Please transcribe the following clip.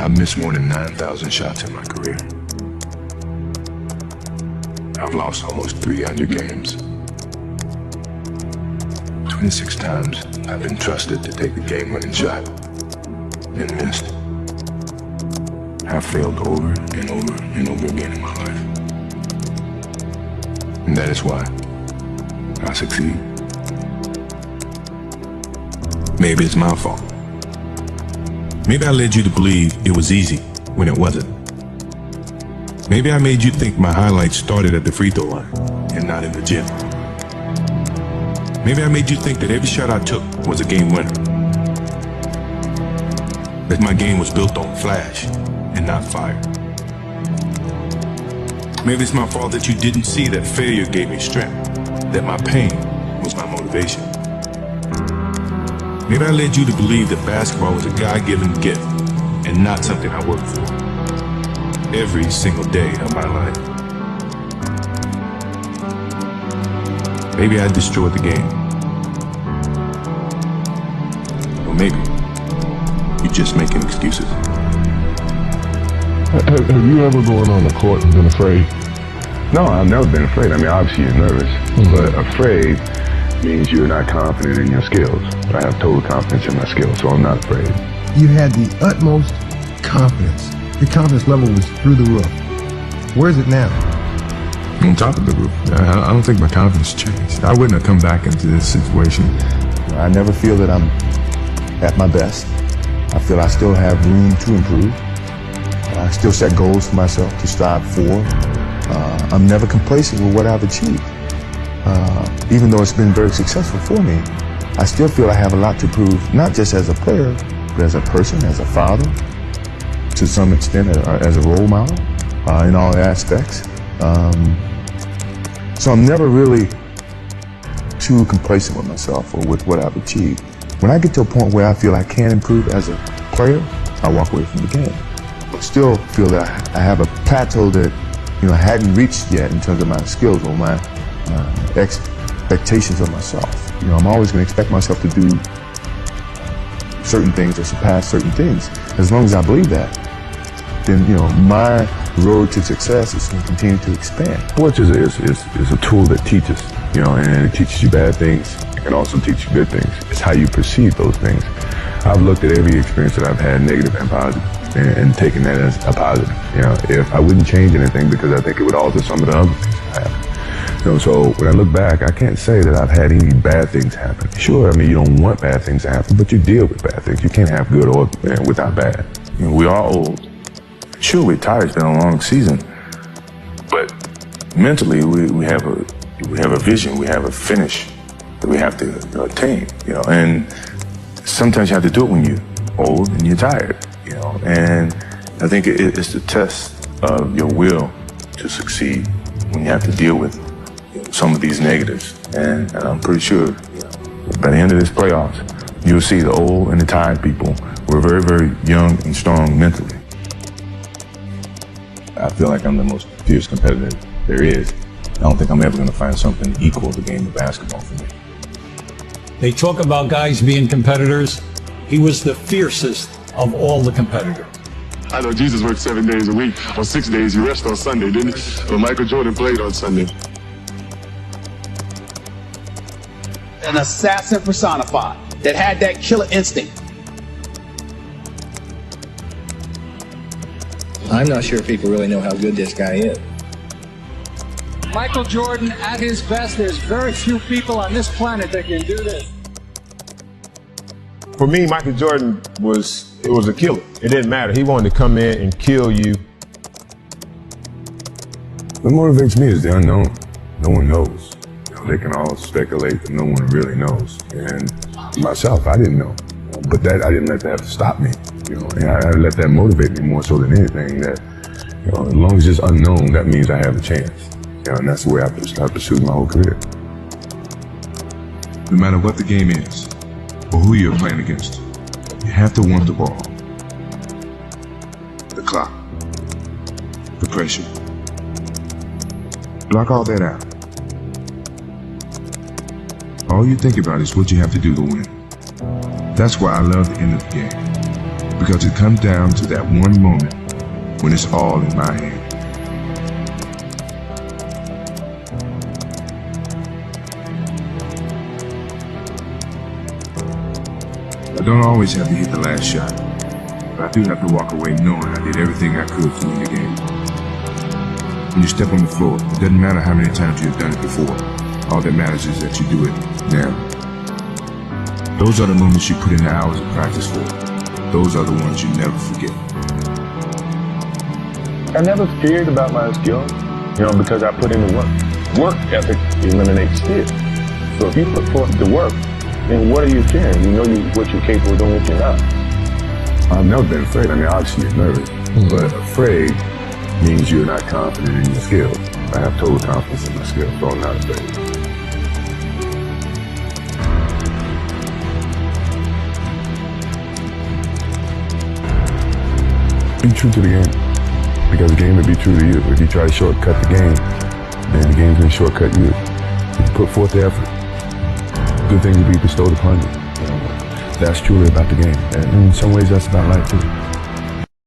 I've missed more than 9,000 shots in my career. I've lost almost 300 games. 26 times I've been trusted to take the game-winning shot and missed. I've failed over and over and over again in my life. And that is why I succeed. Maybe it's my fault. Maybe I led you to believe it was easy when it wasn't. Maybe I made you think my highlights started at the free throw line and not in the gym. Maybe I made you think that every shot I took was a game winner. That my game was built on flash and not fire. Maybe it's my fault that you didn't see that failure gave me strength, that my pain was my motivation. Maybe I led you to believe that basketball was a God-given gift and not something I worked for every single day of my life. Maybe I destroyed the game. Or maybe you're just making excuses. Have you ever gone on the court and been afraid? No, I've never been afraid. I mean, obviously you're nervous, but afraid means you're not confident in your skills. I have total confidence in my skills, so I'm not afraid. You had the utmost confidence. Your confidence level was through the roof. Where is it now? On top of the roof. I don't think my confidence changed. I wouldn't have come back into this situation. I never feel that I'm at my best. I feel I still have room to improve. I still set goals for myself to strive for. I'm never complacent with what I've achieved. Even though it's been very successful for me, I still feel I have a lot to prove, not just as a player, but as a person, as a father, to some extent as a role model in all aspects. So I'm never really too complacent with myself or with what I've achieved. When I get to a point where I feel I can improve as a player, I walk away from the game. I still feel that I have a plateau that I hadn't reached yet in terms of my skills or my expectations of myself. I'm always going to expect myself to do certain things or surpass certain things. As long as I believe that, then my road to success is going to continue to expand. Sports is a tool that teaches, and it teaches you bad things. It can also teach you good things. It's how you perceive those things. I've looked at every experience that I've had, negative and positive, and taken that as a positive. If I wouldn't change anything because I think it would alter some of the other things that happen. So when I look back, I can't say that I've had any bad things happen. Sure, I mean, you don't want bad things to happen, but you deal with bad things. You can't have good or without bad. We are old. Sure, we're tired. It's been a long season. But mentally, we have a vision. We have a finish that we have to attain, and sometimes you have to do it when you're old and you're tired, and I think it's the test of your will to succeed when you have to deal with some of these negatives. And I'm pretty sure by the end of this playoffs, you'll see the old and the tired people were very, very young and strong mentally. I feel like I'm the most fierce competitor there is. I don't think I'm ever going to find something equal to the game of basketball for me. They talk about guys being competitors. He was the fiercest of all the competitors. I know Jesus worked 7 days a week. On 6 days, he rested on Sunday, didn't he? Well, Michael Jordan played on Sunday. An assassin personified that had that killer instinct. I'm not sure people really know how good this guy is. Michael Jordan at his best, there's very few people on this planet that can do this. For me, Michael Jordan was a killer. It didn't matter. He wanted to come in and kill you. What motivates me is the unknown. No one knows. They can all speculate, but no one really knows. And myself, I didn't know. But I didn't let that stop me. And I let that motivate me more so than anything. That as long as it's unknown, that means I have a chance. And that's the way I pursued my whole career. No matter what the game is, or who you're playing against, you have to want the ball, the clock, the pressure. Block all that out. All you think about is what you have to do to win. That's why I love the end of the game. because it comes down to that one moment when it's all in my hand. I don't always have to hit the last shot, but I do have to walk away knowing I did everything I could to win the game. When you step on the floor, it doesn't matter how many times you've done it before. All that matters is that you do it now. Those are the moments you put in the hours of practice for. Those are the ones you never forget. I never feared about my skills, because I put in the work. Work ethic eliminates fear. So if you put forth the work, then what are you fearing? You know what you're capable of doing, what you're not. I've never been afraid. I mean, obviously you're nervous, but afraid means you're not confident in your skills. I have total confidence in my skills, so I'm not afraid. Be true to the game, because the game will be true to you. If you try to shortcut the game, then the game's going to shortcut you. If you put forth the effort, good things will be bestowed upon you. That's truly about the game. And in some ways, that's about life too.